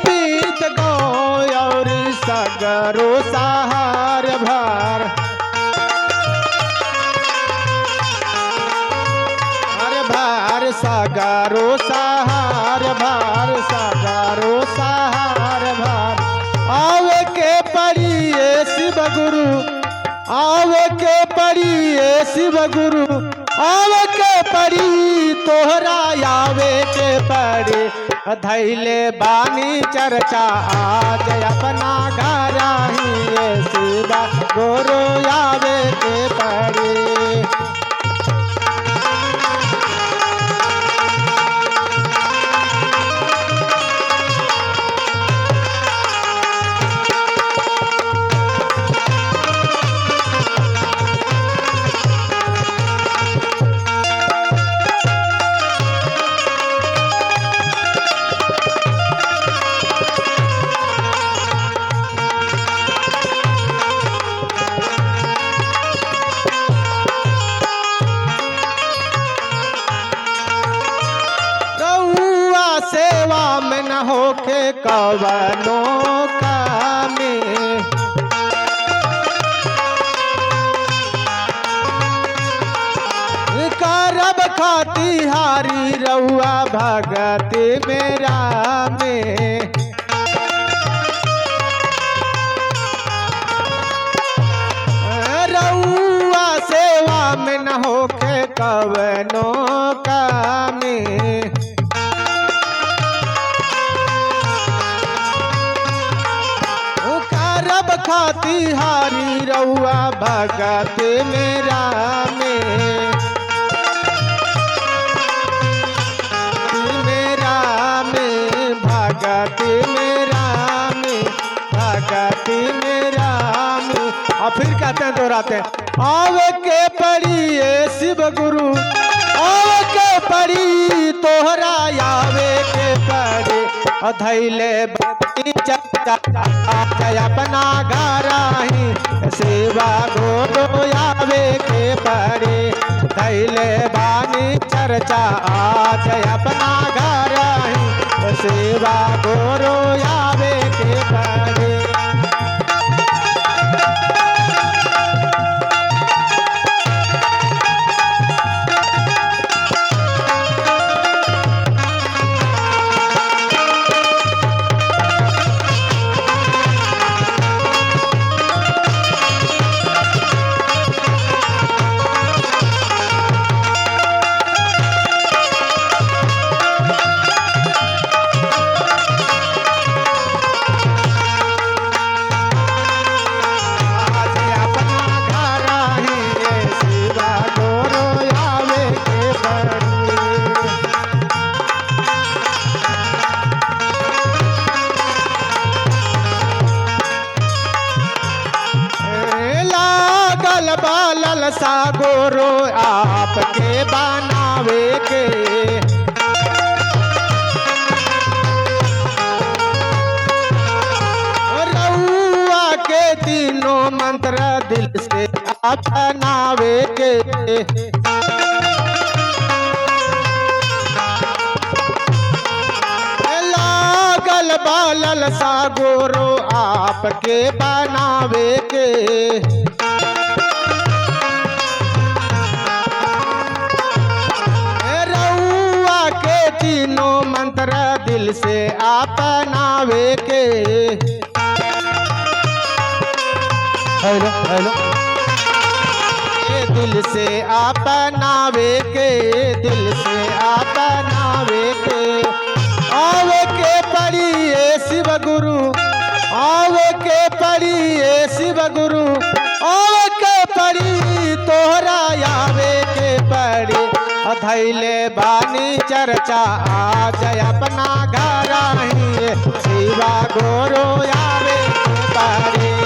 बीत गो और सगरो सहार भार भार सगरो सहार भार सगरो सहार भार आवे के पड़िए शिव गुरु आवे के पड़िए शिव गुरु आवे के पड़ी तोहरा आवे के पड़ी धैले बानी चर्चा आज अपना घर ही शिव गुरु आवे के पड़ी सेवा में न होके कवनो कामे करब खातिहारी रउआ भगति मेरा में रउआ सेवा में न होके कवनो कामे खातिहारी रउआ भगत मेरा में भगत मेरा में और फिर कहते हैं दोहराते हैं आवे के पड़ी शिव गुरु आवे के पड़ी तोहरा आवे के पड़ी धैले अपना घर ही सेवा गुरु आवे के पड़े धैले बानी चर्चा आज अपना घर ही सेवा गुरु आवे के पड़े बालल सा गोरो आपके बनावे के रउआ के तीनों मंत्र दिल से अपनावे के लागल बालल सा गोरो आपके बनावे के तीनों मंत्र दिल से अपनावे के हेलो हेलो दिल से अपनावे के दिल से अपनावे के आवे के पड़ी शिव गुरु आवे के पड़ी शिव गुरु आवे के पड़ी तोहरा आवे के पड़ी धैले बानी चर्चा आज अपना घर ही शिवा गुरु आवे के पड़ी